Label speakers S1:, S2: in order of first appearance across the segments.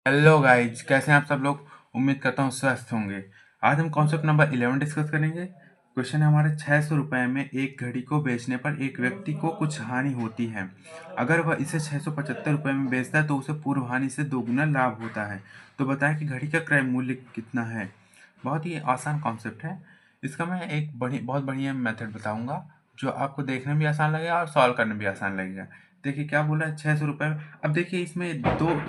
S1: Hello guys, कैसे हैं आप सब लोग। उम्मीद करता हूँ स्वस्थ होंगे। आज हम कॉन्सेप्ट नंबर 11 डिस्कस करेंगे। क्वेश्चन है हमारे 600 रुपये में एक घड़ी को बेचने पर एक व्यक्ति को कुछ हानि होती है। अगर वह इसे 675 रुपये में बेचता है तो उसे पूर्व हानि से दोगुना लाभ होता है। तो बताएं कि घड़ी का क्रय मूल्य कितना है। बहुत ही आसान कॉन्सेप्ट है। इसका मैं एक बहुत बढ़िया मेथड बताऊंगा जो आपको देखने में भी आसान लगेगा और सॉल्व करने में भी आसान लगेगा। देखिए क्या बोला है, 600 रुपये। अब देखिए इसमें दो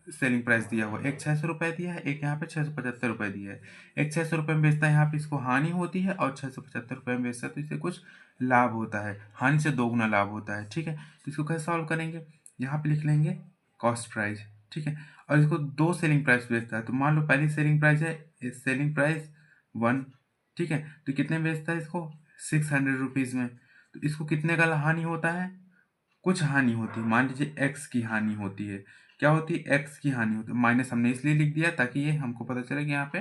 S1: सेलिंग प्राइस दिया हुआ, एक 600 रुपये दिया है, एक यहाँ पे 675 रुपये दिया है। एक 600 रुपये में बेचता है, यहाँ पे इसको हानि होती है, और 675 रुपये में बेचता है तो इसे कुछ लाभ होता है। हानि से दोगुना लाभ होता है। ठीक है, तो इसको कैसे सॉल्व करेंगे। यहाँ पे लिख लेंगे कॉस्ट प्राइस। ठीक है, और इसको दो सेलिंग प्राइस बेचता है, तो मान लो पहली सेलिंग प्राइस है सेलिंग प्राइस 1। ठीक है, तो कितने में बेचता है इसको, 600 रुपीज़ में। तो इसको कितने का हानि होता है, कुछ हानि होती है। मान लीजिए एक्स की हानि होती है। क्या होती है, एक्स की हानि होती है। माइनस हमने इसलिए लिख दिया ताकि ये हमको पता चले कि यहाँ पे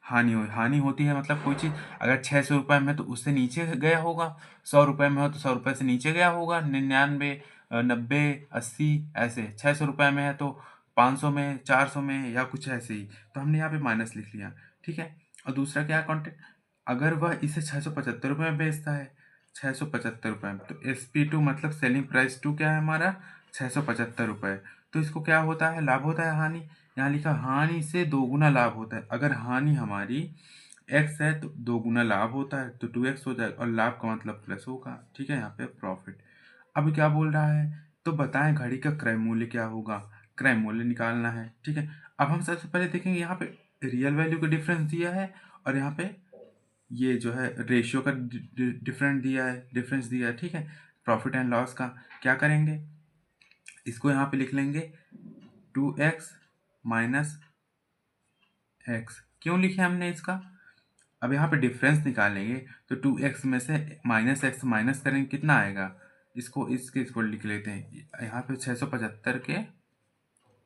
S1: हानि होती है। मतलब कोई चीज़ अगर 600 रुपये में तो उससे नीचे गया होगा, 100 रुपये में हो तो 100 रुपये से नीचे गया होगा, 99, 90, 80, ऐसे 600 रुपये में है तो 500 में, 400 में, या कुछ ऐसे ही। तो हमने यहाँ पे माइनस लिख लिया। ठीक है, और दूसरा क्या कॉन्टेक्ट, अगर वह इसे 675 रुपये में बेचता है, 675 रुपये में, तो SP2 मतलब सेलिंग प्राइस टू क्या है हमारा, 675 रुपये। तो इसको क्या होता है, लाभ होता है हानि। यहाँ लिखा हानि से दोगुना लाभ होता है। अगर हानि हमारी x है तो दोगुना लाभ होता है, तो 2x हो जाएगा, और लाभ का मतलब प्लस होगा। ठीक है, यहाँ पे प्रॉफिट। अब क्या बोल रहा है, तो बताएं घड़ी का क्रय मूल्य क्या होगा। क्रय मूल्य निकालना है। ठीक है, अब हम सबसे पहले देखेंगे यहाँ पे रियल वैल्यू का डिफरेंस दिया है, और यहाँ पे ये जो है रेशियो का डिफरेंस दिया है। ठीक है, प्रॉफिट एंड लॉस का क्या करेंगे, इसको यहाँ पे लिख लेंगे 2x माइनस एक्स। क्यों लिखे हमने इसका, अब यहाँ पे डिफरेंस निकालेंगे तो 2x में से माइनस एक्स माइनस करेंगे, कितना आएगा, इसको लिख लेते हैं। यहाँ पे 675 के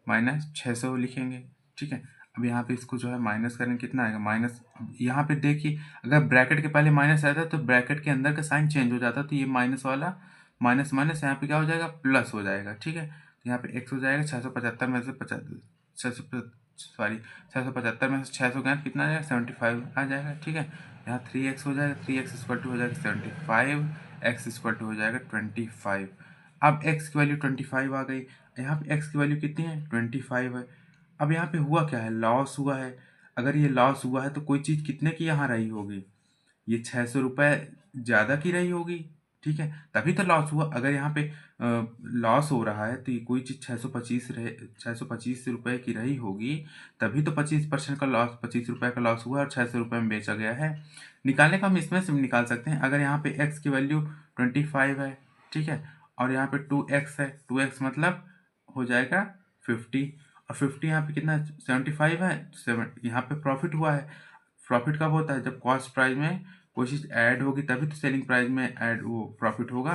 S1: माइनस 600 लिखेंगे। ठीक है, अब यहाँ पे इसको जो है माइनस करेंगे, कितना आएगा माइनस। यहाँ पे देखिए अगर ब्रैकेट के पहले माइनस आता है तो ब्रैकेट के अंदर का साइन चेंज हो जाता है, तो ये माइनस वाला माइनस माइनस यहाँ पे क्या हो जाएगा, प्लस हो जाएगा। ठीक है, तो यहाँ पे एक्स हो जाएगा 675 में से 675 में से 600 गया कितना आ जाएगा, 75 आ जाएगा। ठीक है, यहाँ 3x हो जाएगा, 3x इक्वल टू हो जाएगा 75, x इक्वल टू हो जाएगा 25। अब x की वैल्यू 25 आ गई, यहाँ पे x की वैल्यू कितनी है, 25 है। अब यहाँ पे हुआ क्या है, लॉस हुआ है। अगर ये लॉस हुआ है तो कोई चीज़ कितने की यहाँ रही होगी, ये 600 रुपये ज़्यादा की रही होगी। ठीक है, तभी तो लॉस हुआ। अगर यहाँ पे लॉस हो रहा है तो ये कोई चीज़ 625 रुपये की रही होगी, तभी तो 25% का लॉस, 25 रुपये का लॉस हुआ और 600 रुपये में बेचा गया है। निकालने का हम इसमें से भी निकाल सकते हैं। अगर यहाँ पे x की वैल्यू 25 है, ठीक है, और यहाँ पे 2x है, 2x मतलब हो जाएगा 50, और 50 यहाँ पे कितना 75 है, यहाँ पे प्रॉफिट हुआ है। प्रॉफिट कब होता है, जब कॉस्ट प्राइस में कोई चीज़ ऐड होगी तभी तो सेलिंग प्राइस में ऐड वो प्रॉफिट होगा।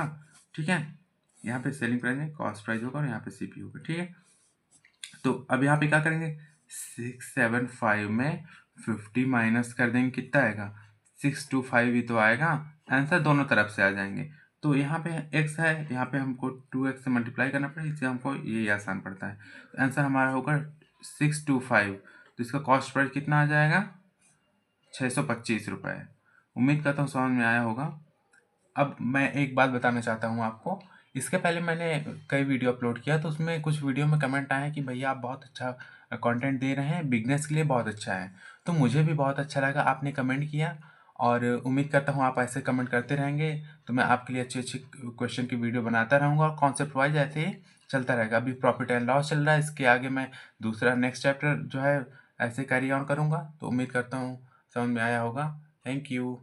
S1: ठीक है, यहाँ पे सेलिंग प्राइस में कॉस्ट प्राइस होगा और यहाँ पे CP होगा। ठीक है, तो अब यहाँ पे क्या करेंगे, 675 में 50 माइनस कर देंगे, कितना आएगा, 625 ही तो आएगा। आंसर दोनों तरफ से आ जाएंगे। तो यहाँ पे x है, यहाँ पे हमको 2x से मल्टीप्लाई करना पड़ेगा, इससे हमको ये आसान पड़ता है। तो आंसर हमारा होगा 625। तो इसका कॉस्ट प्राइस कितना आ जाएगा, 625 रुपये। उम्मीद करता हूँ समझ में आया होगा। अब मैं एक बात बताना चाहता हूँ आपको। इसके पहले मैंने कई वीडियो अपलोड किया, तो उसमें कुछ वीडियो में कमेंट आए कि भैया आप बहुत अच्छा कंटेंट दे रहे हैं, बिगनर्स के लिए बहुत अच्छा है। तो मुझे भी बहुत अच्छा लगा आपने कमेंट किया, और उम्मीद करता हूँ आप ऐसे कमेंट करते रहेंगे तो मैं आपके लिए अच्छी अच्छी क्वेश्चन की वीडियो बनाता रहूँगा, और कॉन्सेप्ट वाइज ऐसे ही चलता रहेगा। अभी प्रॉफिट एंड लॉस चल रहा है, इसके आगे मैं दूसरा नेक्स्ट चैप्टर जो है ऐसे कैरी ऑन करूँगा। तो उम्मीद करता हूँ समझ में आया होगा। Thank you.